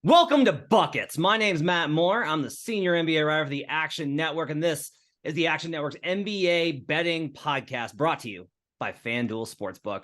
Welcome to Buckets. My name's Matt Moore. I'm the senior NBA writer for the Action Network, and this is the Action Network's NBA betting podcast brought to you by FanDuel Sportsbook.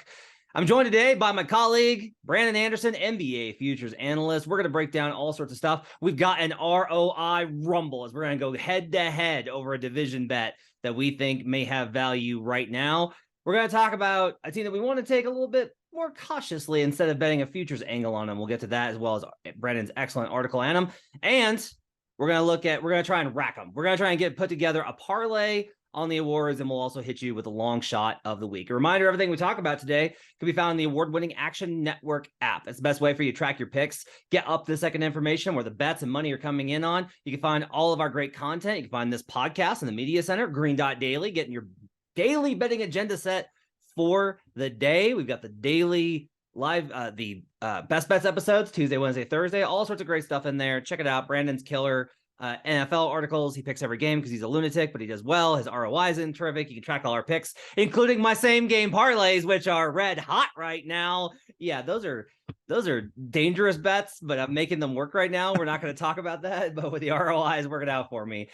I'm joined today by my colleague, Brandon Anderson, NBA futures analyst. We're going to break down all sorts of stuff. We've got an ROI Rumble as we're going to go head-to-head over a division bet that we think may have value right now. We're going to talk about a team that we want to take a little bit more cautiously instead of betting a futures angle on them. We'll get to that as well as Brandon's excellent article on them. And we're going to try and rack them. We're going to try and put together a parlay on the awards, and we'll also hit you with a long shot of the week. A reminder, everything we talk about today can be found in the award-winning Action Network app. It's the best way for you to track your picks, get up to the second information where the bets and money are coming in on. You can find all of our great content. You can find this podcast in the media center, Green Dot Daily, getting your daily betting agenda set for the day. We've got the daily live, the best bets episodes, Tuesday, Wednesday, Thursday, all sorts of great stuff in there. Check it out. Brandon's killer NFL articles. He picks every game because he's a lunatic, but he does well. His ROI is in terrific. You can track all our picks, including my same game parlays, which are red hot right now. Yeah, those are dangerous bets, but I'm making them work right now. We're not going to talk about that, but with the ROIs working out for me.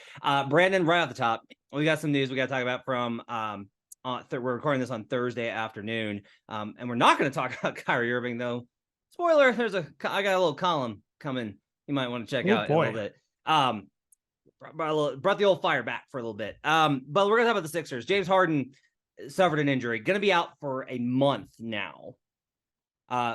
Brandon, right off the top, we got some news we got to talk about from we're recording this on Thursday afternoon, and we're not going to talk about Kyrie Irving, though. Spoiler, I got a little column coming you might want to check out in a little bit. Brought the old fire back for a little bit. But we're going to talk about the Sixers. James Harden suffered an injury, going to be out for a month now.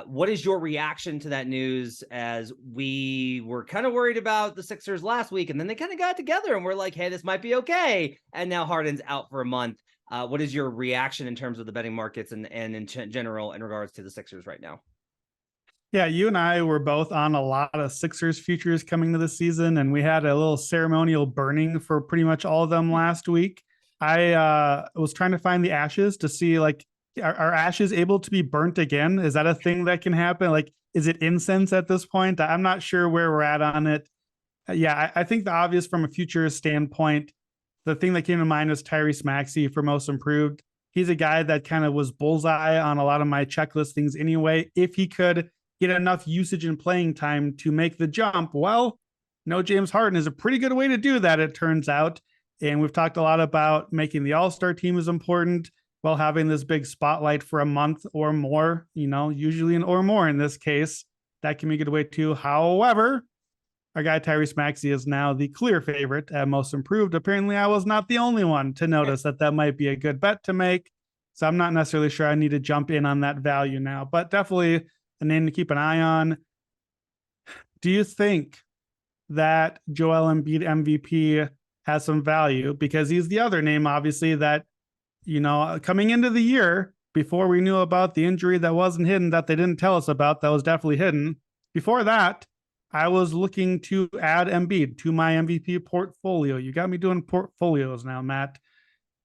What is your reaction to that news, as we were kind of worried about the Sixers last week, and then they kind of got together and we're like, hey, this might be okay. And now Harden's out for a month. What is your reaction in terms of the betting markets and in general in regards to the Sixers right now? Yeah, you and I were both on a lot of Sixers futures coming to the season, and we had a little ceremonial burning for pretty much all of them last week. I was trying to find the ashes to see, like, are ashes able to be burnt again? Is that a thing that can happen? Like, is it incense at this point? I'm not sure where we're at on it. Yeah, I think the obvious from a futures standpoint, the thing that came to mind was Tyrese Maxey for most improved. He's a guy that kind of was bullseye on a lot of my checklist things anyway. If he could get enough usage and playing time to make the jump, well, no, James Harden is a pretty good way to do that, it turns out. And we've talked a lot about making the All-Star team is important. Well, having this big spotlight for a month or more, usually an or more in this case, that can be a good way too. However, our guy Tyrese Maxey is now the clear favorite at most improved. Apparently, I was not the only one to notice that might be a good bet to make. So I'm not necessarily sure I need to jump in on that value now, but definitely a name to keep an eye on. Do you think that Joel Embiid MVP has some value? Because he's the other name, obviously, that, coming into the year, before we knew about the injury that wasn't hidden, that they didn't tell us about, that was definitely hidden. Before that, I was looking to add Embiid to my MVP portfolio. You got me doing portfolios now, Matt.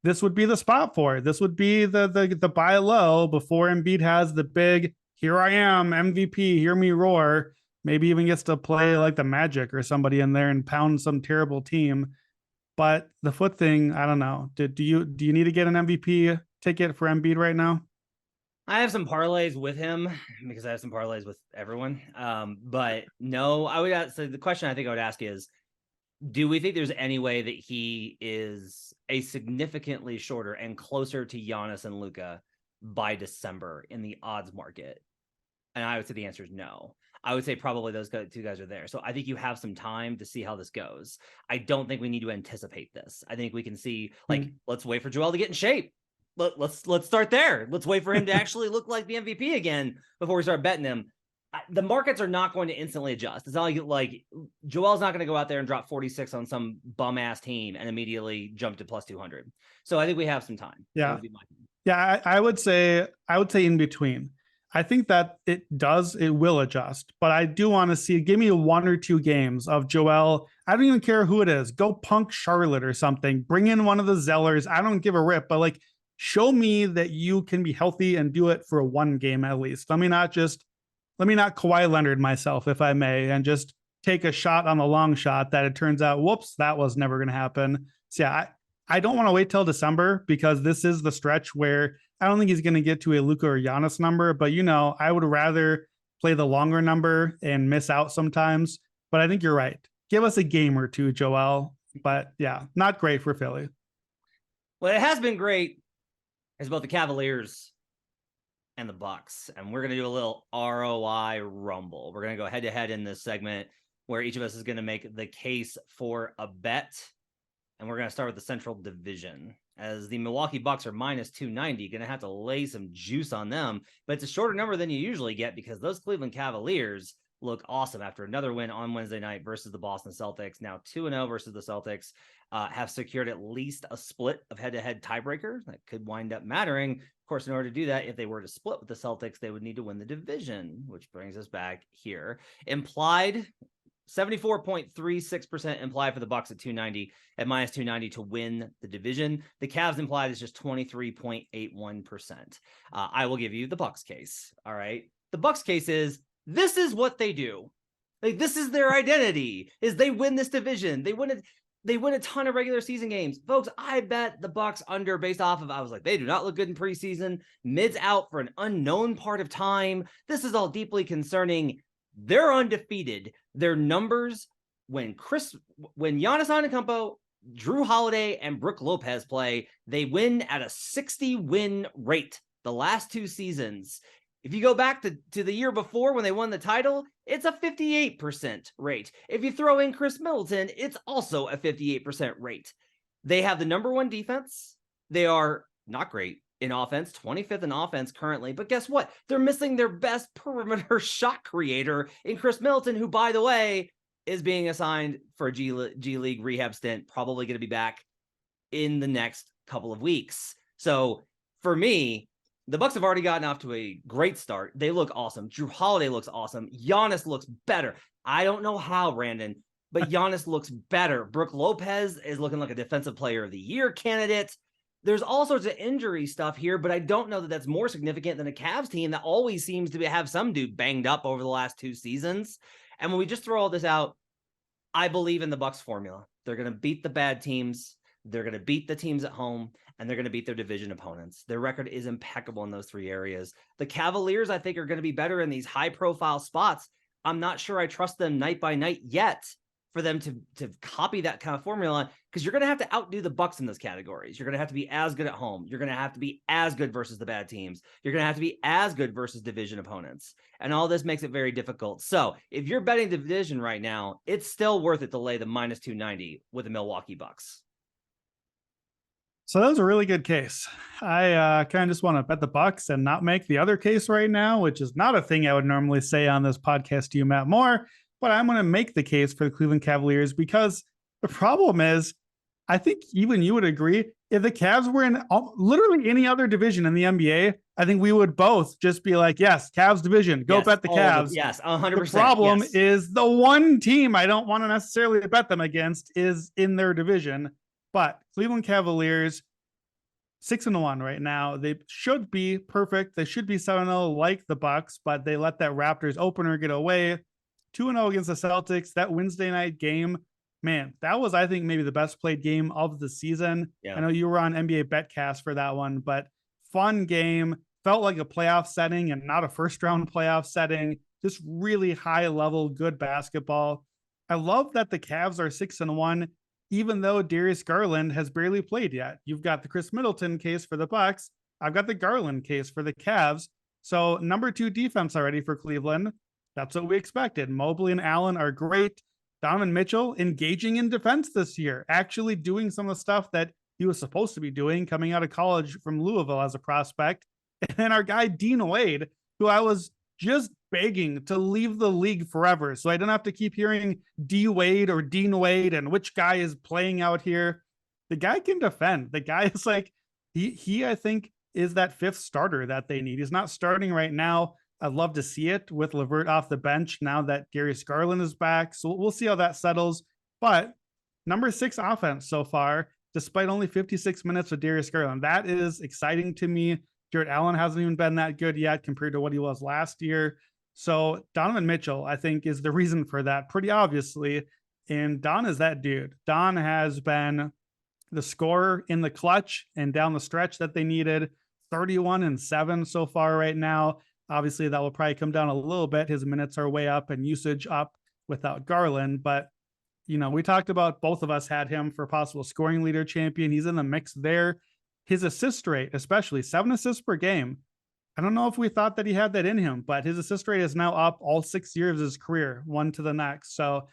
This would be the spot for it. This would be the buy low before Embiid has the big, here I am, MVP, hear me roar. Maybe even gets to play like the Magic or somebody in there and pound some terrible team. But the foot thing, I don't know. Do you need to get an MVP ticket for Embiid right now? I have some parlays with him because I have some parlays with everyone. But no, I would ask. So the question I think I would ask is, do we think there's any way that he is a significantly shorter and closer to Giannis and Luka by December in the odds market? And I would say the answer is no. I would say probably those two guys are there. So I think you have some time to see how this goes. I don't think we need to anticipate this. I think we can see, let's wait for Joel to get in shape. Let's start there. Let's wait for him to actually look like the MVP again before we start betting him. The markets are not going to instantly adjust. It's not like Joel's not going to go out there and drop 46 on some bum ass team and immediately jump to plus 200. So I think we have some time. Yeah. Yeah. I would say in between. I think that it will adjust, but I do want to give me 1 or 2 games of Joel. I don't even care who it is. Go punk Charlotte or something. Bring in one of the Zellers. I don't give a rip, but show me that you can be healthy and do it for 1 game at least. Let me not Kawhi Leonard myself, if I may, and just take a shot on the long shot that it turns out, whoops, that was never going to happen. So yeah, I don't want to wait till December because this is the stretch where I don't think he's going to get to a Luka or Giannis number, but I would rather play the longer number and miss out sometimes. But I think you're right. Give us a game or two, Joel. But yeah, not great for Philly. Well, it has been great as both the Cavaliers and the Bucks. And we're going to do a little ROI Rumble. We're going to go head to head in this segment where each of us is going to make the case for a bet. And we're going to start with the Central Division, as the Milwaukee Bucks are minus 290. Going to have to lay some juice on them, but it's a shorter number than you usually get because those Cleveland Cavaliers look awesome after another win on Wednesday night versus the Boston Celtics. Now 2-0 versus the Celtics, have secured at least a split of head-to-head tiebreaker that could wind up mattering. Of course, in order to do that, if they were to split with the Celtics, they would need to win the division, which brings us back here. Implied 74.36% implied for the Bucks at 290 at minus 290 to win the division. The Cavs implied is just 23.81%. I will give you the Bucks case. All right. The Bucks case is this is what they do. Like, this is their identity, is they win this division. They win a ton of regular season games. Folks, I bet the Bucks under based off of, I was like, they do not look good in preseason. Mid's out for an unknown part of time. This is all deeply concerning. They're undefeated. Their numbers when Giannis Antetokounmpo, Drew Holiday, and Brook Lopez play, they win at a 60 win rate the last two seasons. If you go back to the year before when they won the title, it's a 58% rate. If you throw in Chris Middleton, it's also a 58% rate. They have the number one defense. They are not great in offense, 25th in offense currently. But guess what? They're missing their best perimeter shot creator in Chris Middleton, who, by the way, is being assigned for a G League rehab stint, probably going to be back in the next couple of weeks. So for me, the Bucks have already gotten off to a great start. They look awesome. Drew Holiday looks awesome. Giannis looks better. I don't know how, Brandon, but Giannis looks better. Brook Lopez is looking like a defensive player of the year candidate. There's all sorts of injury stuff here, but I don't know that that's more significant than a Cavs team that always seems to have some dude banged up over the last two seasons. And when we just throw all this out, I believe in the Bucks formula. They're going to beat the bad teams. They're going to beat the teams at home, and they're going to beat their division opponents. Their record is impeccable in those three areas. The Cavaliers, I think, are going to be better in these high-profile spots. I'm not sure I trust them night by night yet for them to copy that kind of formula, because you're going to have to outdo the Bucks in those categories. You're going to have to be as good at home. You're going to have to be as good versus the bad teams. You're going to have to be as good versus division opponents. And all this makes it very difficult. So if you're betting division right now, it's still worth it to lay the minus 290 with the Milwaukee Bucks. So that was a really good case. I kind of just want to bet the Bucks and not make the other case right now, which is not a thing I would normally say on this podcast to you, Matt Moore. But I'm going to make the case for the Cleveland Cavaliers, because the problem is, I think even you would agree, if the Cavs were in literally any other division in the NBA, I think we would both just be like, yes, Cavs division, go bet the Cavs. Yes, 100%. The problem is the one team I don't want to necessarily bet them against is in their division. But Cleveland Cavaliers, 6-1 right now. They should be perfect. They should be 7-0 like the Bucks, but they let that Raptors opener get away. 2-0 against the Celtics. That Wednesday night game, man, that was, I think, maybe the best played game of the season. Yeah. I know you were on NBA Betcast for that one, but fun game. Felt like a playoff setting and not a first round playoff setting. Just really high level, good basketball. I love that the Cavs are 6-1, even though Darius Garland has barely played yet. You've got the Chris Middleton case for the Bucks. I've got the Garland case for the Cavs. So number 2 defense already for Cleveland. That's what we expected. Mobley and Allen are great. Donovan Mitchell engaging in defense this year, actually doing some of the stuff that he was supposed to be doing coming out of college from Louisville as a prospect. And then our guy, Dean Wade, who I was just begging to leave the league forever, so I don't have to keep hearing D Wade or Dean Wade and which guy is playing out here. The guy can defend. The guy is like, he I think is that 5th starter that they need. He's not starting right now. I'd love to see it with LeVert off the bench now that Darius Garland is back. So we'll see how that settles. But number 6 offense so far, despite only 56 minutes with Darius Garland. That is exciting to me. Jarrett Allen hasn't even been that good yet compared to what he was last year. So Donovan Mitchell, I think, is the reason for that pretty obviously. And Don is that dude. Don has been the scorer in the clutch and down the stretch that they needed. 31-7 so far right now. Obviously, that will probably come down a little bit. His minutes are way up and usage up without Garland. But, we talked about, both of us had him for possible scoring leader champion. He's in the mix there. His assist rate, especially 7 assists per game. I don't know if we thought that he had that in him, but his assist rate is now up all 6 years of his career, one to the next. So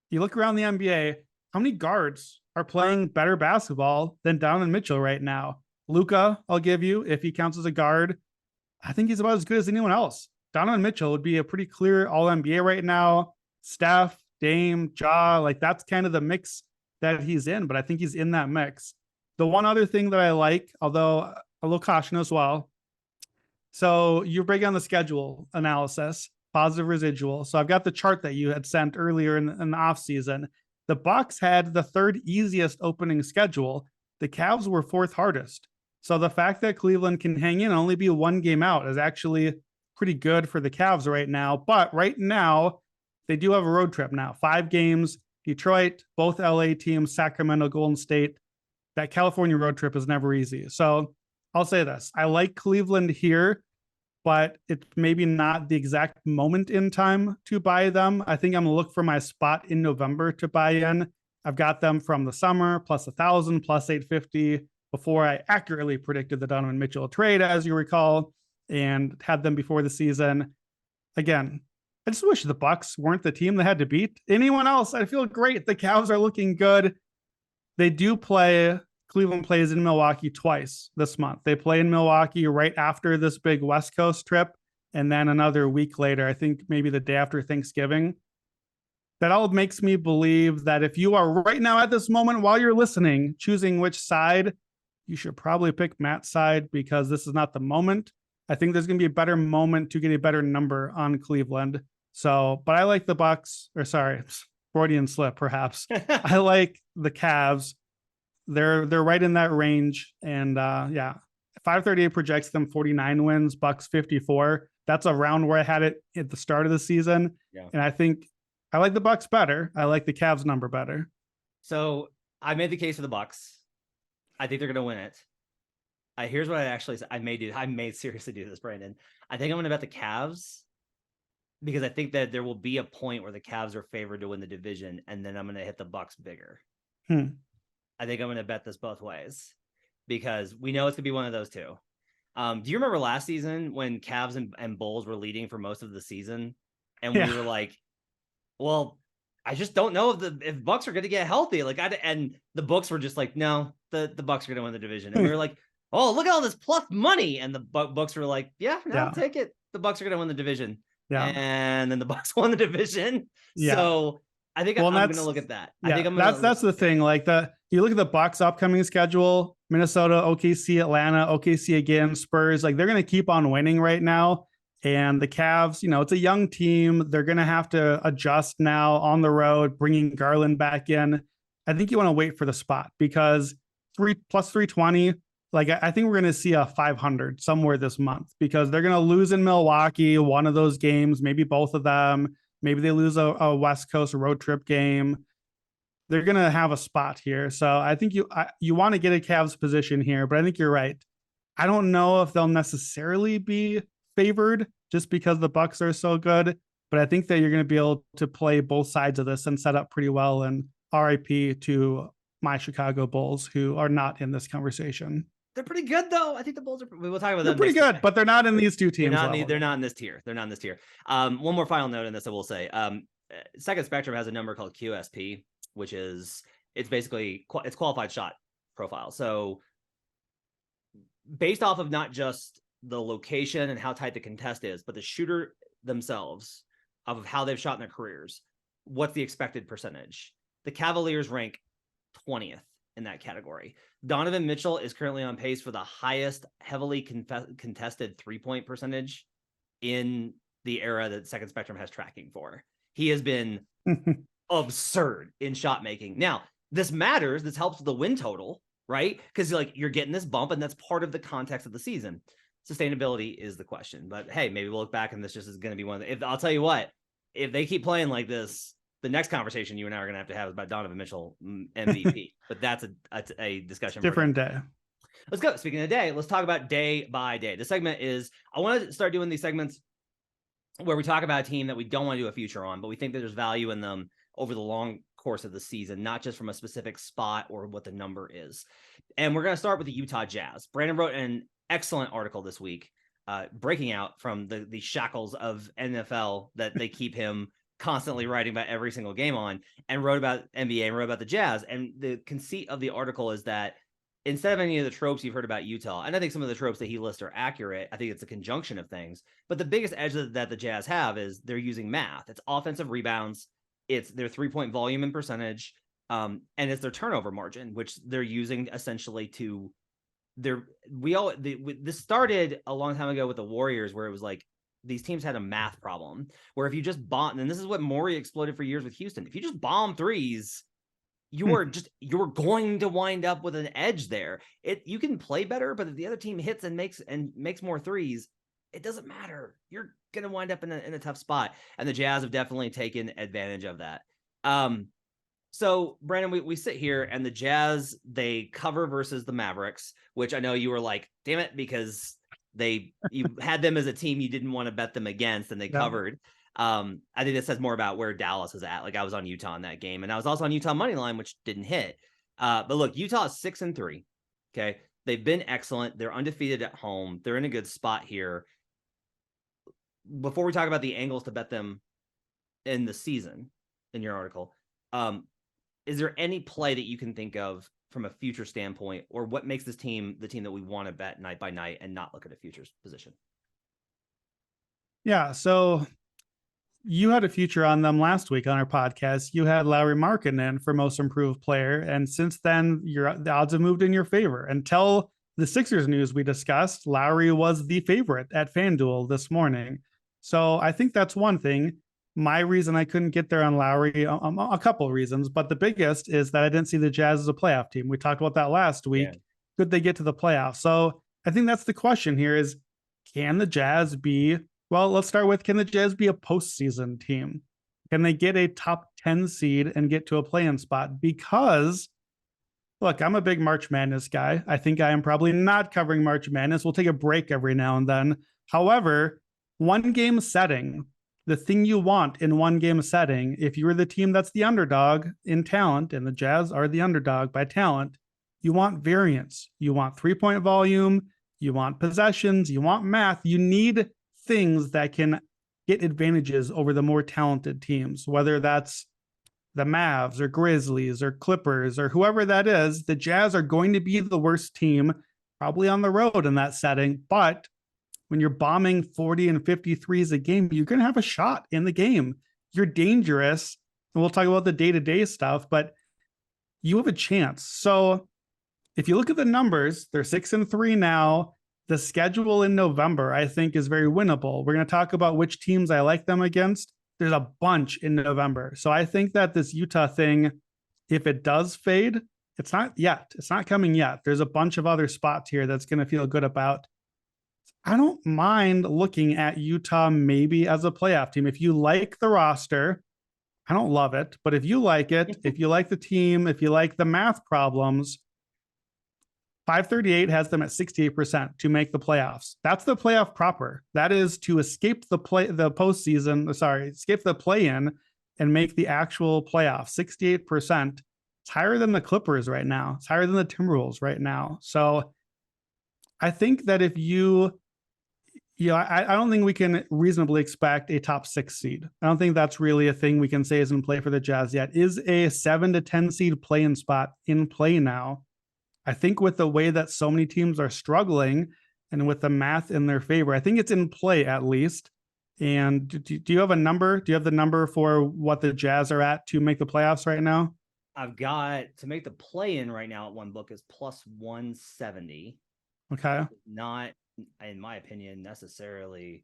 you look around the NBA, how many guards are playing better basketball than Donovan Mitchell right now? Luka, I'll give you, if he counts as a guard, I think he's about as good as anyone else. Donovan Mitchell would be a pretty clear all-NBA right now. Steph, Dame, Ja, like that's kind of the mix that he's in, but I think he's in that mix. The one other thing that I like, although a little caution as well. So you break down the schedule analysis, positive residual. So I've got the chart that you had sent earlier in the off season. The Bucks had the 3rd easiest opening schedule. The Cavs were 4th hardest. So the fact that Cleveland can hang in and only be 1 game out is actually pretty good for the Cavs right now. But right now, they do have a road trip now. 5 games, Detroit, both LA teams, Sacramento, Golden State. That California road trip is never easy. So I'll say this. I like Cleveland here, but it's maybe not the exact moment in time to buy them. I think I'm going to look for my spot in November to buy in. I've got them from the summer, plus 1,000, plus 850, before I accurately predicted the Donovan Mitchell trade, as you recall, and had them before the season. Again, I just wish the Bucks weren't the team that had to beat anyone else. I feel great. The Cavs are looking good. They do play. Cleveland plays in Milwaukee twice this month. They play in Milwaukee right after this big West Coast trip, and then another week later, I think maybe the day after Thanksgiving. That all makes me believe that if you are right now at this moment while you're listening, choosing which side, you should probably pick Matt's side, because this is not the moment. I think there's going to be a better moment to get a better number on Cleveland. So, but I like the Bucks, or sorry, Freudian slip, perhaps. I like the Cavs. They're right in that range. And 538 projects them 49 wins, Bucks 54. That's around where I had it at the start of the season. Yeah. And I think I like the Bucks better. I like the Cavs number better. So I made the case for the Bucks. I think they're going to win it. Here's what I actually said. I may seriously do this, Brandon. I think I'm going to bet the Cavs, because I think that there will be a point where the Cavs are favored to win the division, and then I'm going to hit the Bucks bigger. I think I'm going to bet this both ways, because we know it's going to be one of those two. Do you remember last season when Cavs and Bulls were leading for most of the season? And we were like, well, I just don't know if Bucks are going to get healthy. And the books were just like, no, the Bucks are going to win the division. And we were like, oh, look at all this plus money. And the books were like, I'll take it. The Bucks are going to win the division. Yeah. And then the Bucks won the division. Yeah. So I think I'm going to look at that. Yeah, I think that's the thing. Like you look at the Bucks' upcoming schedule: Minnesota, OKC, Atlanta, OKC again, Spurs. Like they're going to keep on winning right now. And the Cavs, it's a young team. They're going to have to adjust now on the road, bringing Garland back in. I think you want to wait for the spot, because 320. Like, I think we're going to see a 500 somewhere this month, because they're going to lose in Milwaukee, one of those games, maybe both of them. Maybe they lose a West Coast road trip game. They're going to have a spot here. So I think you want to get a Cavs position here, but I think you're right. I don't know if they'll necessarily be favored just because the Bucks are so good, but I think that you're going to be able to play both sides of this and set up pretty well. And RIP to my Chicago Bulls, who are not in this conversation. They're pretty good, though. I think the Bulls we will talk about them. They're pretty good, but they're not in these two teams. They're not in this tier. One more final note in this, I will say. Second Spectrum has a number called QSP, which is it's qualified shot profile. So based off of not just the location and how tight the contest is, but the shooter themselves, of how they've shot in their careers, what's the expected percentage? The Cavaliers rank 20th in that category. Donovan Mitchell is currently on pace for the highest heavily contested 3-point percentage in the era that Second Spectrum has tracking for. He has been absurd in shot making. Now, this matters. This helps the win total, right? Because you're getting this bump, and that's part of the context of the season. Sustainability is the question. But hey, maybe we'll look back and this just is going to be one of the, I'll tell you what, if they keep playing like this, the next conversation you and I are going to have is about Donovan Mitchell MVP. But that's a discussion. Different day. Let's go. Speaking of the day, let's talk about day by day. The segment is, I want to start doing these segments where we talk about a team that we don't want to do a future on, but we think that there's value in them over the long course of the season, not just from a specific spot or what the number is. And we're going to start with the Utah Jazz. Brandon wrote an excellent article this week, breaking out from the shackles of NFL that they keep him constantly writing about every single game on, and wrote about NBA and wrote about the Jazz. And the conceit of the article is that instead of any of the tropes you've heard about Utah, and I think some of the tropes that he lists are accurate, I think it's a conjunction of things. But the biggest edge that the Jazz have is they're using math. It's offensive rebounds, it's their 3-point volume and percentage, and it's their turnover margin, which they're using essentially to this started a long time ago with the Warriors, where it was like these teams had a math problem where if you just bomb, and this is what Morey exploded for years with Houston, if you just bomb threes, you're going to wind up with an edge there. You can play better, but if the other team hits and makes more threes, it doesn't matter. You're going to wind up in a tough spot. And the Jazz have definitely taken advantage of that. So Brandon, we sit here and the Jazz, they cover versus the Mavericks, which I know you were like, damn it, because you had them as a team you didn't want to bet them against, and they covered. I think this says more about where Dallas is at. Like, I was on Utah in that game, and I was also on Utah money line, which didn't hit. But look, Utah is 6-3. Okay. They've been excellent. They're undefeated at home. They're in a good spot here. Before we talk about the angles to bet them in the season in your article, is there any play that you can think of from a future standpoint, or what makes this team the team that we want to bet night by night and not look at a futures position? Yeah. So you had a future on them last week on our podcast. You had Lauri Markkanen for most improved player. And since then, the odds have moved in your favor. Until the Sixers news we discussed, Lauri was the favorite at FanDuel this morning. So I think that's one thing. My reason I couldn't get there on Lauri, a couple of reasons, but the biggest is that I didn't see the Jazz as a playoff team. We talked about that last week. Yeah. Could they get to the playoffs? So I think that's the question here is, can the Jazz be, well, let's start with, can the Jazz be a postseason team? Can they get a top 10 seed and get to a play-in spot? Because, look, I'm a big March Madness guy. I think I am probably not covering March Madness. We'll take a break every now and then. However, one game setting, the thing you want in one game setting, if you're the team that's the underdog in talent, and the Jazz are the underdog by talent, you want variance. You want 3-point volume. You want possessions. You want math. You need things that can get advantages over the more talented teams, whether that's the Mavs or Grizzlies or Clippers or whoever that is. The Jazz are going to be the worst team probably on the road in that setting, but when you're bombing 40 and 53s a game, you're going to have a shot in the game. You're dangerous. And we'll talk about the day-to-day stuff, but you have a chance. So if you look at the numbers, they're 6-3 now. The schedule in November, I think, is very winnable. We're going to talk about which teams I like them against. There's a bunch in November. So I think that this Utah thing, if it does fade, it's not yet. It's not coming yet. There's a bunch of other spots here that's going to feel good about. I don't mind looking at Utah maybe as a playoff team. If you like the roster, I don't love it, but if you like it, if you like the team, if you like the math problems, 538 has them at 68% to make the playoffs. That's the playoff proper. That is to escape the play-in and make the actual playoffs. 68%. It's higher than the Clippers right now. It's higher than the Timberwolves right now. So I think that if I don't think we can reasonably expect a top 6 seed. I don't think that's really a thing we can say is in play for the Jazz yet. Is a 7 to 10 seed play-in spot in play now? I think with the way that so many teams are struggling and with the math in their favor, I think it's in play at least. And do you have a number? Do you have the number for what the Jazz are at to make the playoffs right now? I've got to make the play-in right now at one book is plus 170. Okay. Not, in my opinion, necessarily.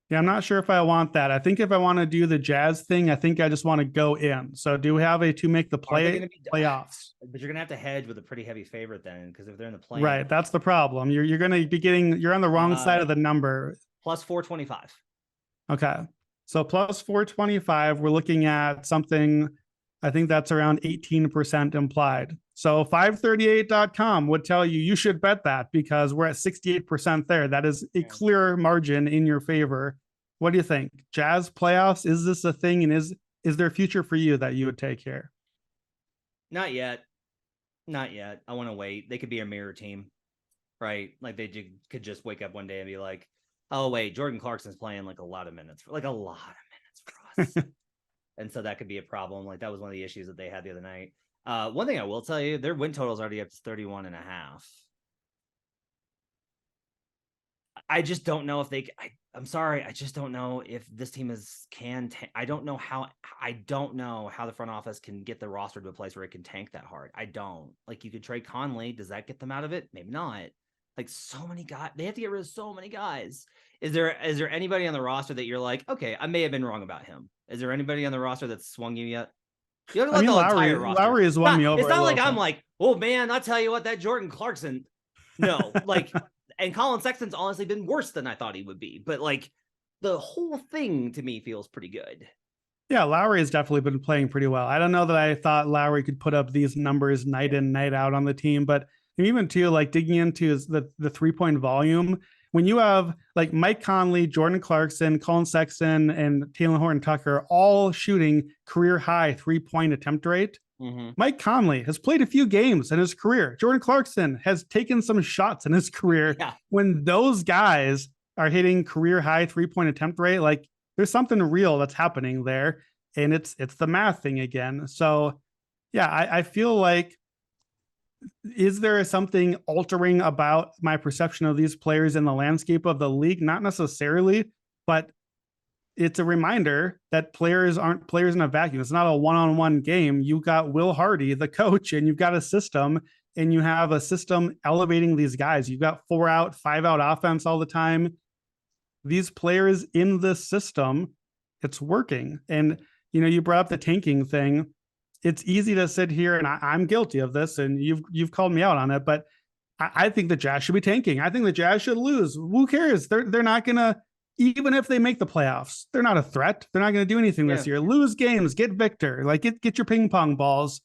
Yeah, I'm not sure if I want that. I think if I want to do the Jazz thing, I think I just want to go in. So do we have a to make the playoffs? But you're going to have to hedge with a pretty heavy favorite then, because if they're in the play, right, that's the problem. You're going to be you're on the wrong side of the number. Plus 425. Okay. So plus 425, we're looking at something, I think that's around 18% implied. So 538.com would tell you should bet that because we're at 68% there. That is a clear margin in your favor. What do you think? Jazz playoffs, is this a thing? And is there a future for you that you would take here? Not yet. Not yet. I want to wait. They could be a mirror team, right? Like they could just wake up one day and be like, oh, wait, Jordan Clarkson's playing like a lot of minutes for us. And so that could be a problem. Like that was one of the issues that they had the other night. One thing I will tell you, their win total is already up to 31.5. I just don't know if I'm sorry. I just don't know if this team I don't know how the front office can get the roster to a place where it can tank that hard. I don't. Like you could trade Conley. Does that get them out of it? Maybe not. Like so many guys, they have to get rid of so many guys. Is there anybody on the roster that you're like, okay, I may have been wrong about him? Is there anybody on the roster that's swung you yet? You don't like Lowry has won me over. It's not like I'm like, oh man, I'll tell you what, that Jordan Clarkson. No, like, and Colin Sexton's honestly been worse than I thought he would be. But like, the whole thing to me feels pretty good. Yeah, Lowry has definitely been playing pretty well. I don't know that I thought Lowry could put up these numbers night in, night out on the team, but even too, like digging into the 3-point volume. When you have like Mike Conley, Jordan Clarkson, Colin Sexton, and Taylor Horton-Tucker all shooting career high 3-point attempt rate, Mike Conley has played a few games in his career. Jordan Clarkson has taken some shots in his career. Yeah. When those guys are hitting career high 3-point attempt rate, like there's something real that's happening there. And it's the math thing again. So yeah, I feel like, is there something altering about my perception of these players in the landscape of the league? Not necessarily, but it's a reminder that players aren't players in a vacuum. It's not a one-on-one game. You've got Will Hardy, the coach, and you've got a system, and you have a system elevating these guys. You've got 4-out, 5-out offense all the time. These players in this system, it's working. And, you brought up the tanking thing. It's easy to sit here, and I'm guilty of this, and you've called me out on it, but I think the Jazz should be tanking. I think the Jazz should lose. Who cares? They're not going to, even if they make the playoffs, they're not a threat. They're not going to do anything this year. Lose games, get Victor, like get your ping pong balls.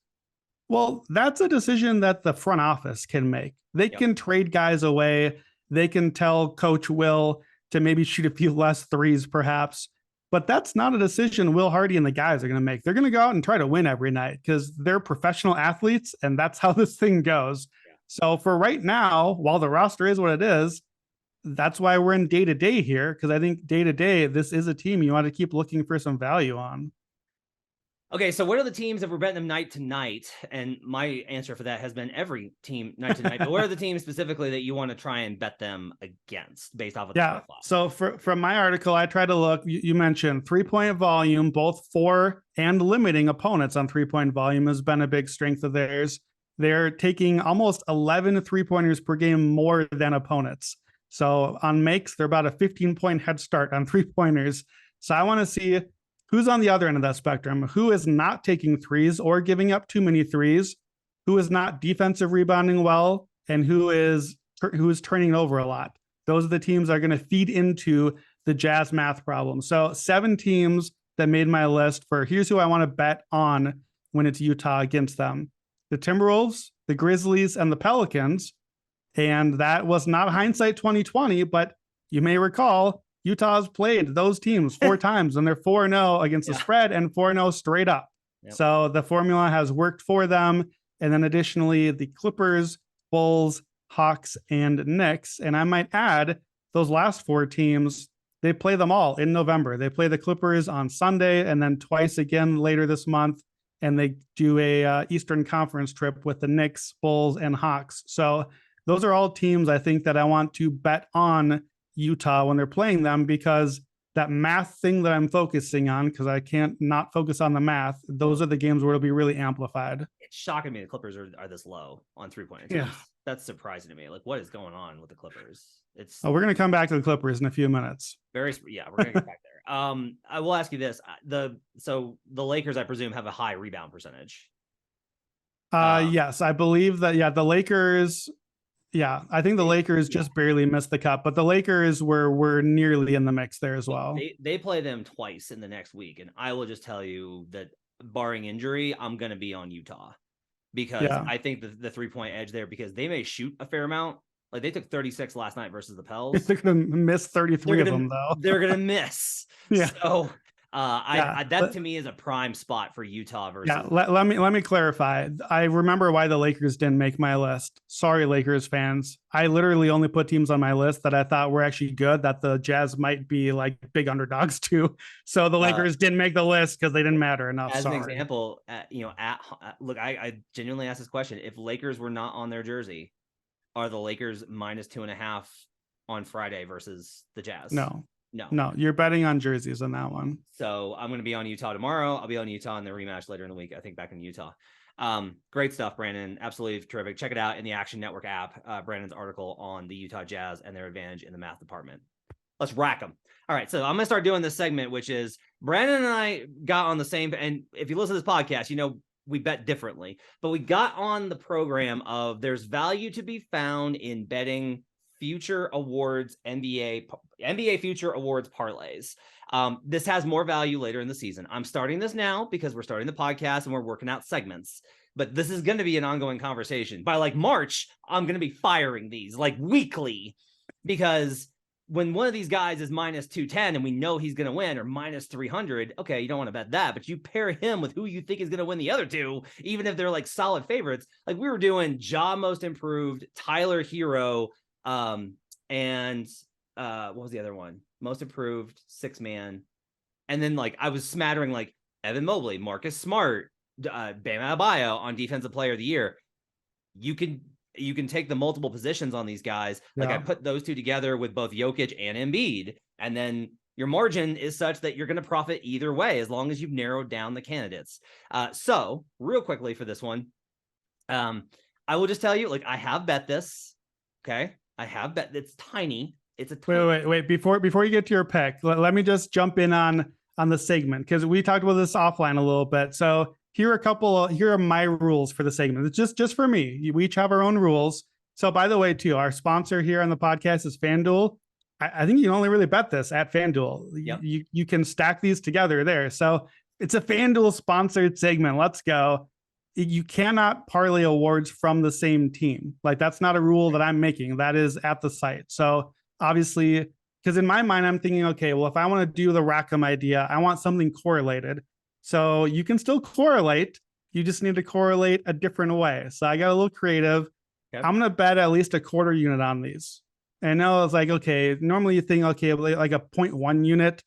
Well, that's a decision that the front office can make. They can trade guys away. They can tell Coach Will to maybe shoot a few less threes, perhaps. But that's not a decision Will Hardy and the guys are going to make. They're going to go out and try to win every night because they're professional athletes, and that's how this thing goes. Yeah. So for right now, while the roster is what it is, that's why we're in day-to-day here, because I think day-to-day, this is a team you want to keep looking for some value on. Okay, so what are the teams that we're betting them night to night? And my answer for that has been every team night to night. But what are the teams specifically that you want to try and bet them against based off of the profile? So from my article, I tried to look. You mentioned 3-point volume, both for and limiting opponents on 3-point volume has been a big strength of theirs. They're taking almost 11 3-pointers per game more than opponents. So on makes, they're about a 15-point head start on 3-pointers. So I want to see who's on the other end of that spectrum, who is not taking threes or giving up too many threes, who is not defensive rebounding well, and who is turning over a lot. Those are the teams that are going to feed into the Jazz math problem. So 7 teams that made my list for here's who I want to bet on when it's Utah against them. The Timberwolves, the Grizzlies, and the Pelicans. And that was not hindsight 2020, but you may recall Utah's played those teams 4 times, and they're 4-0 against the spread and 4-0 straight up. Yep. So the formula has worked for them. And then additionally, the Clippers, Bulls, Hawks, and Knicks. And I might add, those last 4 teams, they play them all in November. They play the Clippers on Sunday and then twice again later this month. And they do a Eastern Conference trip with the Knicks, Bulls, and Hawks. So those are all teams I think that I want to bet on Utah when they're playing them, because that math thing that I'm focusing on, because I can't not focus on the math, those are the games where it'll be really amplified. It's shocking me the Clippers are this low on 3-point attempts. Yeah. That's surprising to me. Like, what is going on with the Clippers? We're going to come back to the Clippers in a few minutes. We're going to get back there. I will ask you this. So the Lakers, I presume, have a high rebound percentage. Yes, I believe that. The Lakers. Yeah, I think the Lakers just barely missed the cut, but the Lakers were nearly in the mix there as well. They play them twice in the next week, and I will just tell you that barring injury, I'm going to be on Utah. because I think the 3-point edge there, because they may shoot a fair amount. Like they took 36 last night versus the Pels. They're going to miss 33 of them though. They're going to miss. Yeah. So that to me is a prime spot for Utah versus. Yeah. Let me clarify. I remember why the Lakers didn't make my list. Sorry, Lakers fans. I literally only put teams on my list that I thought were actually good, that the Jazz might be like big underdogs to. So the Lakers didn't make the list because they didn't matter enough. As an example, look, I genuinely asked this question: if Lakers were not on their jersey, are the Lakers -2.5 on Friday versus the Jazz? No, you're betting on jerseys on that one. So I'm going to be on Utah tomorrow. I'll be on Utah in the rematch later in the week, I think, back in Utah. Great stuff, Brandon. Absolutely terrific. Check it out in the Action Network app. Brandon's article on the Utah Jazz and their advantage in the math department. Let's rack them. All right, so I'm going to start doing this segment, which is Brandon and I got on the same, and if you listen to this podcast, you know we bet differently, but we got on the program of there's value to be found in betting future awards, NBA future awards parlays. This has more value later in the season. I'm starting this now because we're starting the podcast and we're working out segments, but this is going to be an ongoing conversation. By like March, I'm going to be firing these like weekly, because when one of these guys is -210 and we know he's going to win, or -300, okay, you don't want to bet that, but you pair him with who you think is going to win the other two, even if they're like solid favorites. Like we were doing Ja most improved, Tyler Hero, and what was the other one? Most improved, 6-man. And then like I was smattering like Evan Mobley, Marcus Smart, Bam Adebayo on defensive player of the year. You can take the multiple positions on these guys. Like I put those two together with both Jokic and Embiid, and then your margin is such that you're going to profit either way, as long as you've narrowed down the candidates. So real quickly for this one, I will just tell you, like I have bet this. Okay. I have bet. It's tiny. It's a tiny. Wait. Before you get to your pick, let me just jump in on the segment, because we talked about this offline a little bit. So here are my rules for the segment. It's just for me. We each have our own rules. So by the way, too, our sponsor here on the podcast is FanDuel. I think you can only really bet this at FanDuel. Yep. You can stack these together there. So it's a FanDuel sponsored segment. Let's go. You cannot parlay awards from the same team. Like that's not a rule that I'm making. That is at the site. So obviously, because in my mind, I'm thinking, okay, well, if I want to do the Rackham idea, I want something correlated. So you can still correlate. You just need to correlate a different way. So I got a little creative. Yep. I'm going to bet at least a quarter unit on these. And I know it's like, okay, normally you think, okay, like a 0.1 unit.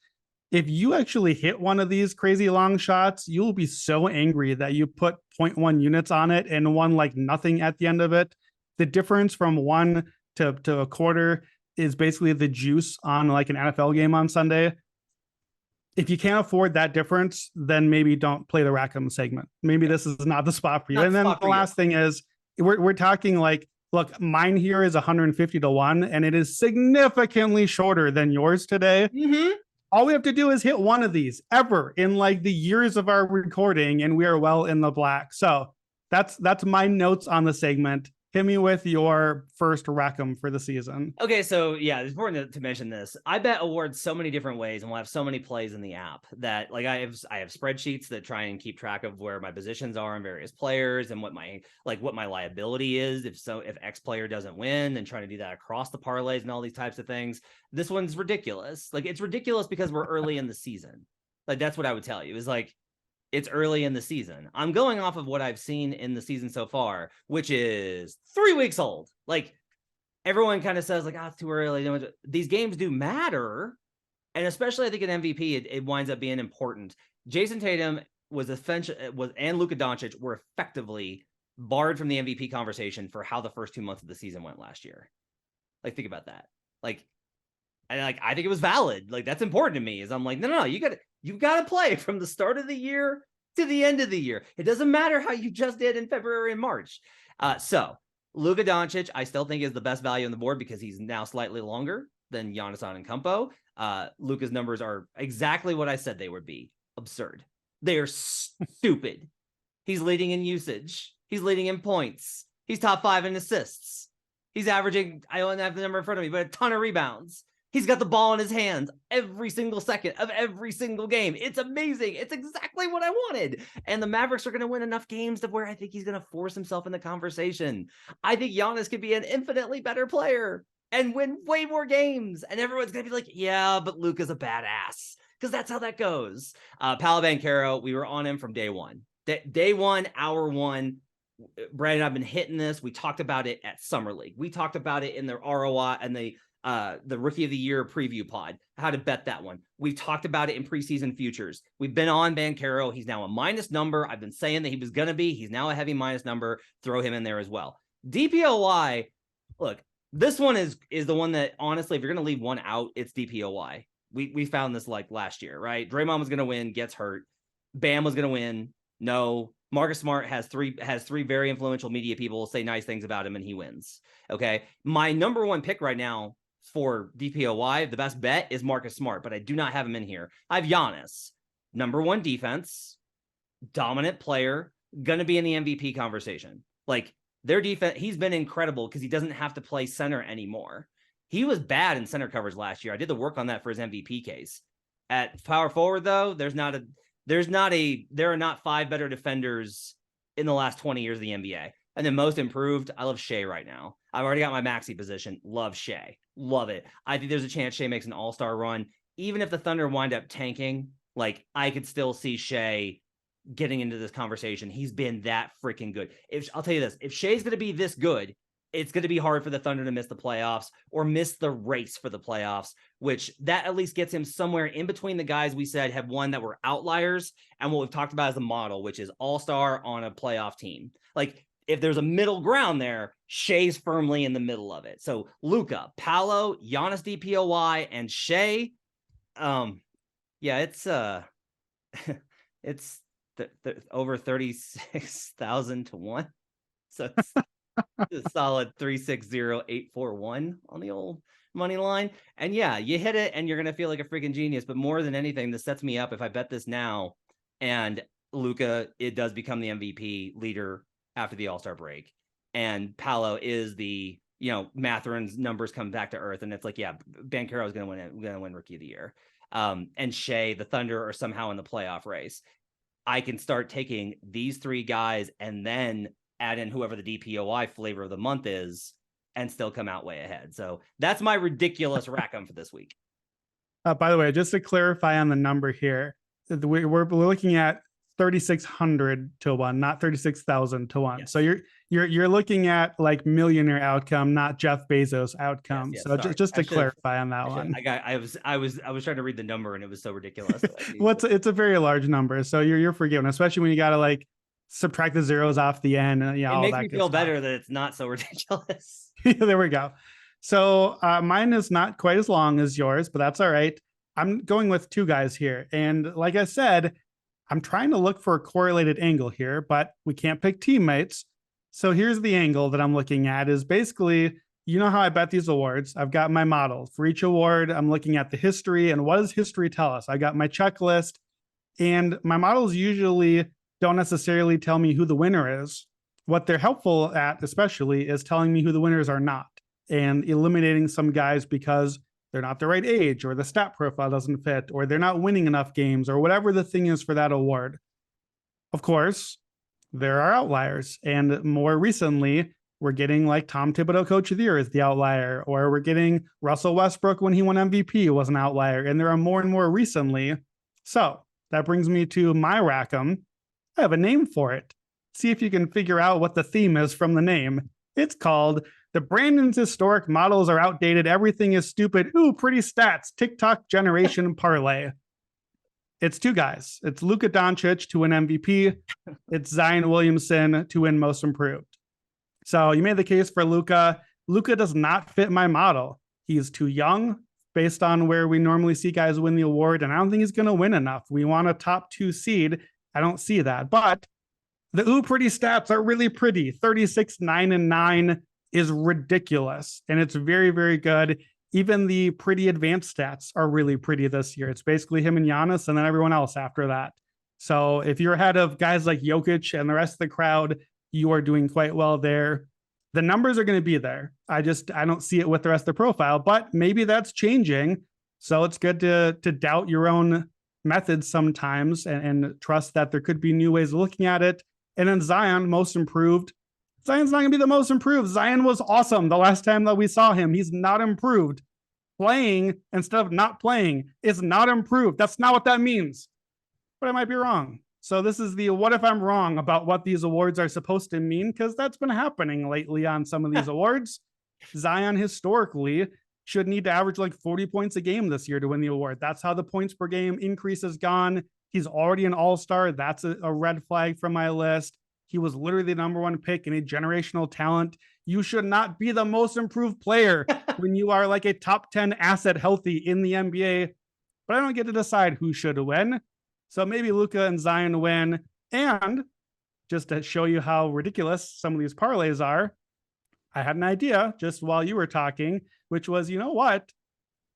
If you actually hit one of these crazy long shots, you'll be so angry that you put 0.1 units on it and won like nothing at the end of it. The difference from 1 to a quarter is basically the juice on like an NFL game on Sunday. If you can't afford that difference, then maybe don't play the Rackham segment. Maybe this is not the spot for you. And then the last thing is we're talking like, look, mine here is 150 to 1, and it is significantly shorter than yours today. Mm-hmm. All we have to do is hit one of these ever in like the years of our recording, and we are well in the black. So that's my notes on the segment. Hit me with your first Rackham for the season. Okay, so yeah, it's important to mention this. I bet awards so many different ways, and we'll have so many plays in the app that like I have spreadsheets that try and keep track of where my positions are in various players and what my liability is if X player doesn't win, and trying to do that across the parlays and all these types of things. This one's ridiculous. Like it's ridiculous because we're early in the season. Like that's what I would tell you is like, it's early in the season. I'm going off of what I've seen in the season so far, which is 3 weeks old. Like everyone kind of says like, it's too early. These games do matter. And especially I think in MVP, it winds up being important. Jason Tatum and Luka Doncic were effectively barred from the MVP conversation for how the first 2 months of the season went last year. Like, think about that. I think it was valid. Like that's important to me is I'm like, no, you got to play from the start of the year to the end of the year. It doesn't matter how you just did in February and March. So Luka Doncic, I still think is the best value on the board because he's now slightly longer than Giannis Antetokounmpo. Luka's numbers are exactly what I said they would be. Absurd. They are stupid. He's leading in usage. He's leading in points. He's top 5 in assists. He's averaging, I don't have the number in front of me, but a ton of rebounds. He's got the ball in his hands every single second of every single game. It's amazing. It's exactly what I wanted. And the Mavericks are going to win enough games to where I think he's going to force himself in the conversation. I think Giannis could be an infinitely better player and win way more games. And everyone's going to be like, yeah, but Luka's a badass. Because that's how that goes. Paolo Banchero, we were on him from day one. Day one, hour one. Brandon and I've been hitting this. We talked about it at Summer League. We talked about it in the ROI and the Rookie of the Year preview pod, how to bet that one. We've talked about it in preseason futures. We've been on Banchero. He's now a minus number. I've been saying that he was going to be. He's now a heavy minus number. Throw him in there as well. DPOY, look, this one is the one that, honestly, if you're going to leave one out, it's DPOY. We found this like last year, right? Draymond was going to win, gets hurt. Bam was going to win. No. Marcus Smart has three very influential media people say nice things about him, and he wins. Okay. My number one pick right now for DPOY, the best bet is Marcus Smart, but I do not have him in here. I have Giannis, number one defense, dominant player, going to be in the MVP conversation. Like their defense, he's been incredible because he doesn't have to play center anymore. He was bad in center coverage last year. I did the work on that for his MVP case. At power forward, though, there are not five better defenders in the last 20 years of the NBA. And then most improved, I love Shea right now. I've already got my maxi position. Love Shea. Love it. I think there's a chance Shea makes an all-star run. Even if the Thunder wind up tanking, like I could still see Shea getting into this conversation. He's been that freaking good. I'll tell you this, if Shea's going to be this good, it's going to be hard for the Thunder to miss the playoffs or miss the race for the playoffs, which that at least gets him somewhere in between the guys we said have won that were outliers and what we've talked about as the model, which is all-star on a playoff team. Like if there's a middle ground there, Shea's firmly in the middle of it. So Luka, Paolo, Giannis DPOY, and Shea. It's over 36,000 to 1. So it's a solid 360,841 on the old money line. And yeah, you hit it and you're going to feel like a freaking genius. But more than anything, this sets me up if I bet this now and Luka, it does become the MVP leader after the All-Star break. And Paolo is the, Matherin's numbers come back to earth. And it's like, yeah, Banchero is going to win Rookie of the Year. And Shea, the Thunder are somehow in the playoff race. I can start taking these three guys and then add in whoever the DPOY flavor of the month is and still come out way ahead. So that's my ridiculous Rackham for this week. By the way, just to clarify on the number here, we're looking at 3,600 to 1, not 36,000 to 1. Yes. So you're looking at like millionaire outcome, not Jeff Bezos outcome. Yes, so just to clarify on that one. I was trying to read the number and it was so ridiculous. Well, it's a very large number. So you're forgiven, especially when you got to like subtract the zeros off the end. And, it makes me feel better that it's not so ridiculous. There we go. So mine is not quite as long as yours, but that's all right. I'm going with two guys here. And like I said, I'm trying to look for a correlated angle here, but we can't pick teammates. So here's the angle that I'm looking at is basically, you know how I bet these awards. I've got my model for each award. I'm looking at the history and what does history tell us? I got my checklist and my models usually don't necessarily tell me who the winner is. What they're helpful at, especially, is telling me who the winners are not and eliminating some guys because they're not the right age or the stat profile doesn't fit or they're not winning enough games or whatever the thing is for that award. Of course, there are outliers. And more recently, we're getting like Tom Thibodeau Coach of the Year is the outlier, or we're getting Russell Westbrook when he won MVP was an outlier. And there are more and more recently. So that brings me to my Rackham. I have a name for it. See if you can figure out what the theme is from the name. It's called The Brandon's Historic Models Are Outdated. Everything is Stupid. Ooh, pretty stats. TikTok Generation Parlay. It's two guys. It's Luka Doncic to win MVP. It's Zion Williamson to win Most Improved. So you made the case for Luka. Luka does not fit my model. He's too young based on where we normally see guys win the award. And I don't think he's going to win enough. We want a top 2 seed. I don't see that. But the pretty stats are really pretty. 36, 9, and 9 is ridiculous. And it's very, very good. Even the pretty advanced stats are really pretty this year. It's basically him and Giannis and then everyone else after that. So if you're ahead of guys like Jokic and the rest of the crowd, you are doing quite well there. The numbers are going to be there. I don't see it with the rest of the profile, but maybe that's changing. So it's good to doubt your own methods sometimes and trust that there could be new ways of looking at it. And then Zion, most improved. Zion's not going to be the most improved. Zion was awesome the last time that we saw him. He's not improved. Playing instead of not playing is not improved. That's not what that means. But I might be wrong. So this is the what if I'm wrong about what these awards are supposed to mean, because that's been happening lately on some of these awards. Zion historically should need to average like 40 points a game this year to win the award. That's how the points per game increase has gone. He's already an all-star. That's a red flag from my list. He was literally the number one pick and a generational talent. You should not be the most improved player when you are like a top 10 asset healthy in the NBA. But I don't get to decide who should win. So maybe Luka and Zion win. And just to show you how ridiculous some of these parlays are, I had an idea just while you were talking, which was, you know what?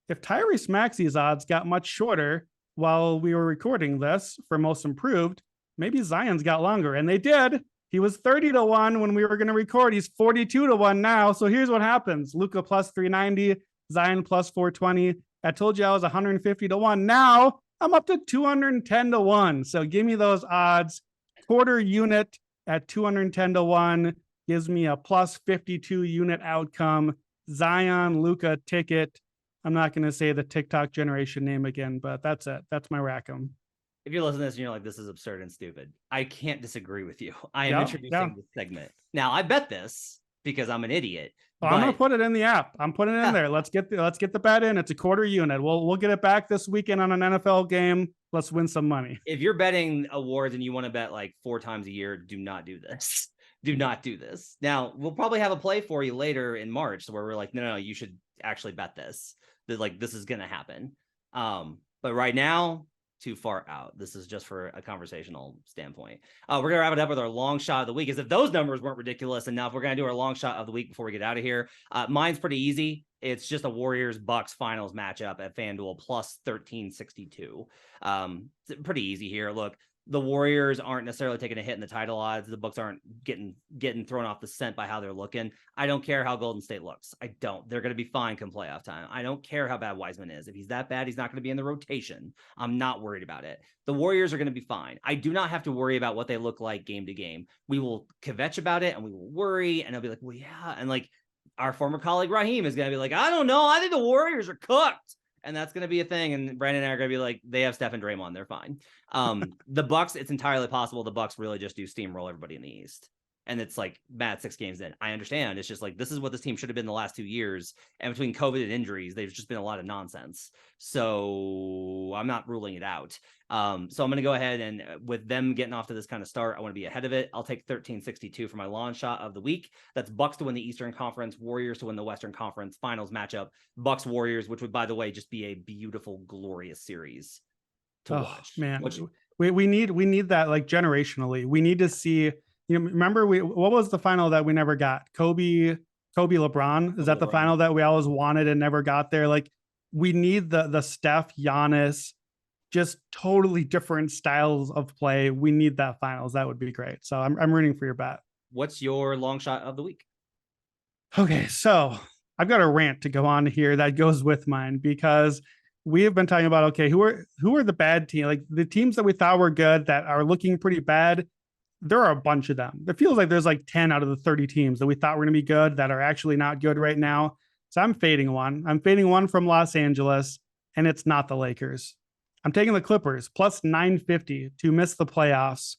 If Tyrese Maxey's odds got much shorter while we were recording this for most improved, maybe Zion's got longer. And they did. He was 30-1 when we were going to record. He's 42-1 now. So here's what happens. Luka plus 390, Zion plus 420. I told you I was 150-1. Now I'm up to 210-1. So give me those odds. Quarter unit at 210-1 gives me a plus 52 unit outcome. Zion, Luka ticket. I'm not going to say the TikTok generation name again, but that's it. That's my Rackham. If you're listening to this and you're like, this is absurd and stupid, I can't disagree with you. I am introducing this segment. Now, I bet this because I'm an idiot. Well, I'm going to put it in the app. I'm putting it in there. Let's get the bet in. It's a quarter unit. We'll get it back this weekend on an NFL game. Let's win some money. If you're betting awards and you want to bet like 4 times a year, do not do this. Do not do this. Now, we'll probably have a play for you later in March where we're like, no, you should actually bet this. That like this is going to happen. But right now, too far out. This is just for a conversational standpoint. We're going to wrap it up with our long shot of the week, as if those numbers weren't ridiculous enough. We're going to do our long shot of the week before we get out of here. Mine's pretty easy. It's just a Warriors-Bucks finals matchup at FanDuel plus 1362. It's pretty easy here. Look, the Warriors aren't necessarily taking a hit in the title odds. The Bucks aren't getting thrown off the scent by how they're looking. I don't care how Golden State looks. I don't. They're going to be fine come playoff time. I don't care how bad Wiseman is. If he's that bad, he's not going to be in the rotation. I'm not worried about it. The Warriors are going to be fine. I do not have to worry about what they look like game to game. We will kvetch about it and we will worry and they'll be like, well, yeah. And like our former colleague Raheem is going to be like, I don't know. I think the Warriors are cooked. And that's going to be a thing. And Brandon and I are going to be like, they have Steph and Draymond. They're fine. The Bucks, it's entirely possible the Bucks really just do steamroll everybody in the East. And it's like, Matt, 6 games in. I understand. It's just like, this is what this team should have been the last 2 years. And between COVID and injuries, there's just been a lot of nonsense. So I'm not ruling it out. So I'm going to go ahead and with them getting off to this kind of start, I want to be ahead of it. I'll take 1362 for my long shot of the week. That's Bucks to win the Eastern Conference, Warriors to win the Western Conference finals matchup. Bucks Warriors, which would, by the way, just be a beautiful, glorious series to watch. Man, we need that like generationally. We need to see. You know, remember what was the final that we never got? Kobe LeBron. Is that the final that we always wanted and never got there? Like we need the Steph, Giannis, just totally different styles of play. We need that finals. That would be great. So I'm rooting for your bet. What's your long shot of the week? Okay, so I've got a rant to go on here that goes with mine because we have been talking about, okay, who are the bad team? Like the teams that we thought were good that are looking pretty bad. There are a bunch of them. It feels like there's like 10 out of the 30 teams that we thought were going to be good that are actually not good right now. So I'm fading one. I'm fading one from Los Angeles, and it's not the Lakers. I'm taking the Clippers plus 950 to miss the playoffs.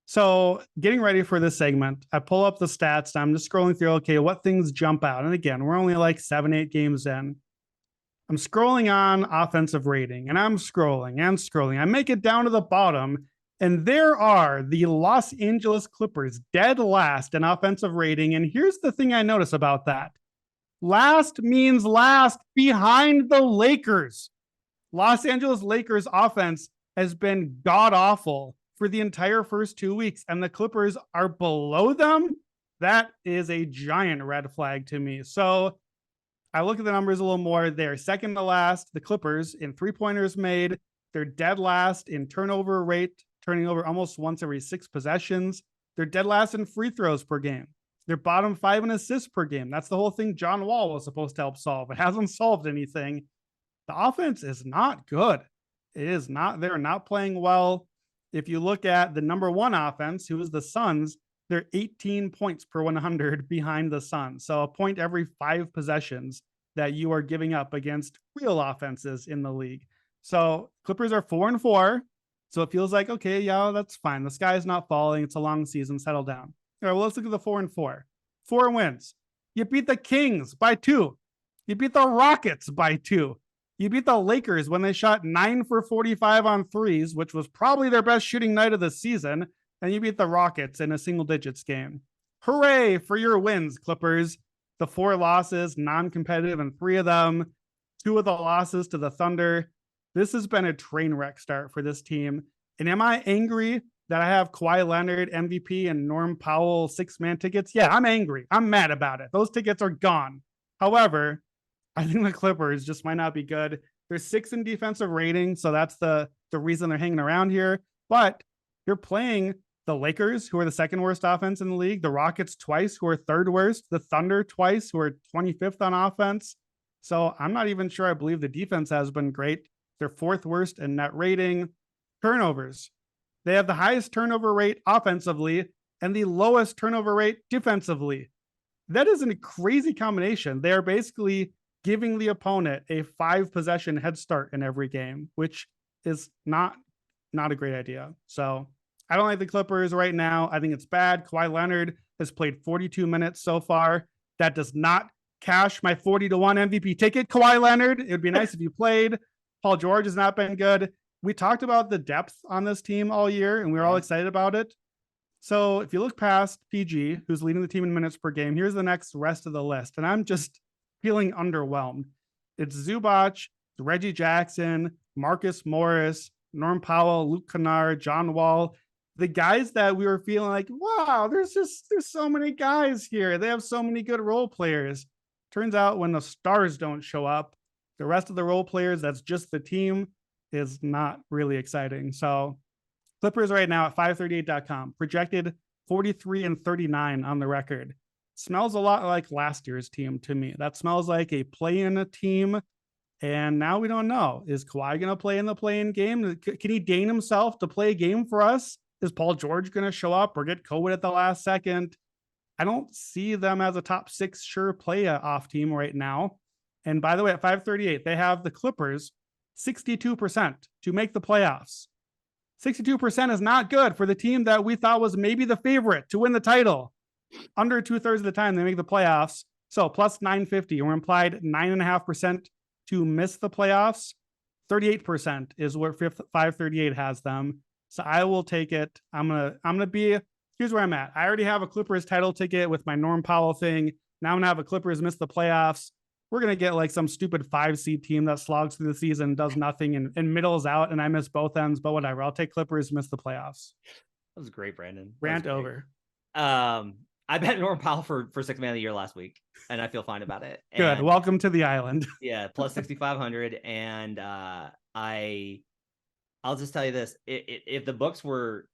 So getting ready for this segment, I pull up the stats. I'm just scrolling through, okay, what things jump out? And again, we're only like 7-8 games in. I'm scrolling on offensive rating, and I'm scrolling and scrolling. I make it down to the bottom, and there are the Los Angeles Clippers dead last in offensive rating. And here's the thing I notice about that. Last means last behind the Lakers. Los Angeles Lakers offense has been god-awful for the entire first 2 weeks, and the Clippers are below them. That is a giant red flag to me. So I look at the numbers a little more. They're second to last, the Clippers, in three-pointers made. They're dead last in turnover rate, turning over almost once every 6 possessions. They're dead last in free throws per game. They're bottom 5 in assists per game. That's the whole thing John Wall was supposed to help solve. It hasn't solved anything. The offense is not good. It is not. They're not playing well. If you look at the number one offense, who is the Suns, they're 18 points per 100 behind the Suns. So a point every 5 possessions that you are giving up against real offenses in the league. So Clippers are 4-4. So it feels like, okay, yeah, that's fine. The sky is not falling. It's a long season. Settle down. All right, well, let's look at the 4-4. 4 wins. You beat the Kings by 2. You beat the Rockets by 2. You beat the Lakers when they shot 9 for 45 on threes, which was probably their best shooting night of the season. And you beat the Rockets in a single digits game. Hooray for your wins, Clippers. The 4 losses, non-competitive in 3 of them. 2 of the losses to the Thunder. This has been a train wreck start for this team. And am I angry that I have Kawhi Leonard, MVP, and Norm Powell 6-man tickets? Yeah, I'm angry. I'm mad about it. Those tickets are gone. However, I think the Clippers just might not be good. They're 6th in defensive rating, so that's the reason they're hanging around here. But you're playing the Lakers, who are the 2nd worst offense in the league, the Rockets twice, who are 3rd worst, the Thunder twice, who are 25th on offense. So I'm not even sure I believe the defense has been great. They're 4th worst in net rating. Turnovers. They have the highest turnover rate offensively and the lowest turnover rate defensively. That is a crazy combination. They are basically giving the opponent a 5-possession head start in every game, which is not a great idea. So I don't like the Clippers right now. I think it's bad. Kawhi Leonard has played 42 minutes so far. That does not cash my 40-1 MVP ticket. Kawhi Leonard, it would be nice if you played. Paul George has not been good. We talked about the depth on this team all year, and we were all excited about it. So if you look past PG, who's leading the team in minutes per game, here's the next rest of the list. And I'm just feeling underwhelmed. It's Zubac, Reggie Jackson, Marcus Morris, Norm Powell, Luke Kennard, John Wall. The guys that we were feeling like, wow, there's so many guys here. They have so many good role players. Turns out when the stars don't show up, the rest of the role players, that's just the team, is not really exciting. So Clippers right now at 538.com, projected 43-39 on the record. Smells a lot like last year's team to me. That smells like a play-in team. And now we don't know. Is Kawhi going to play in the play-in game? Can he deign himself to play a game for us? Is Paul George going to show up or get COVID at the last second? I don't see them as a top 6 sure play-off team right now. And by the way, at 538, they have the Clippers 62% to make the playoffs. 62% is not good for the team that we thought was maybe the favorite to win the title. Under 2/3 of the time they make the playoffs. So plus 950, we're implied 9.5% to miss the playoffs. 38% is where 538 has them. So I will take it. I'm gonna be, here's where I'm at. I already have a Clippers title ticket with my Norm Powell thing. Now I'm gonna have a Clippers miss the playoffs. We're gonna get like some stupid 5-seed team that slogs through the season, does nothing, and middles out, and I miss both ends. But whatever, I'll take Clippers miss the playoffs. That was great, Brandon. Rant over. I bet Norm Powell for 6th man of the year last week, and I feel fine about it. Good. Welcome to the island. Yeah, plus 6,500, and I'll just tell you this: if the books were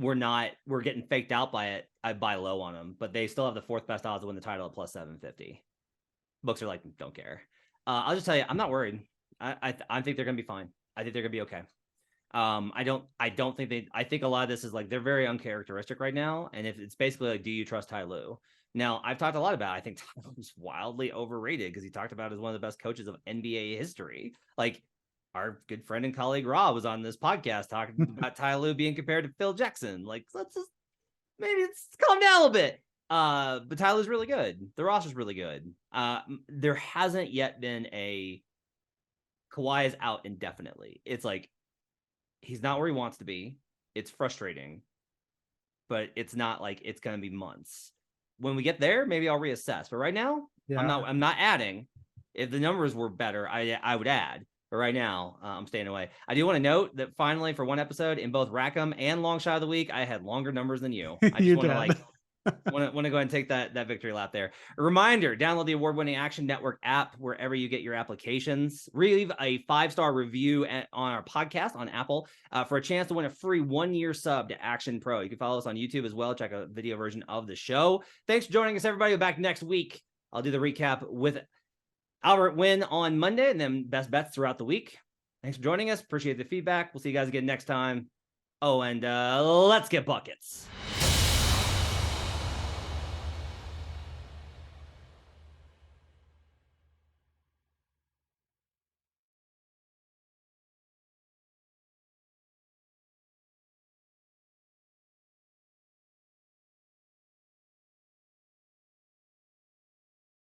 getting faked out by it, I'd buy low on them. But they still have the 4th best odds to win the title at plus 750. Books are like, don't care. I'll just tell you, I'm not worried. I think they're gonna be fine. I think they're gonna be okay. I don't think I think a lot of this is like they're very uncharacteristic right now, and if it's basically like, do you trust Ty Lue? Now, I've talked a lot about, I think Ty Lue's wildly overrated because he talked about as one of the best coaches of NBA history. Like our good friend and colleague Rob was on this podcast talking about Ty Lue being compared to Phil Jackson. Like, let's just maybe it's calm down a little bit. But Ty Lue's really good. The roster's really good. There hasn't yet been a Kawhi is out indefinitely. It's like he's not where he wants to be. It's frustrating, but it's not like it's going to be months. When we get there, maybe I'll reassess. But right now, yeah. I'm not adding. If the numbers were better, I would add. But right now, I'm staying away. I do want to note that finally, for one episode in both Rackham and Longshot of the Week, I had longer numbers than you. I just want to Want to go ahead and take that victory lap there. A reminder, download the award-winning Action Network app wherever you get your applications. Leave a 5-star review on our podcast on Apple for a chance to win a free 1-year sub to Action Pro. You can follow us on YouTube as well. Check out a video version of the show. Thanks for joining us, everybody. We'll be back next week. I'll do the recap with Albert Win on Monday and then best bets throughout the week. Thanks for joining us. Appreciate the feedback. We'll see you guys again next time. Oh, and let's get buckets.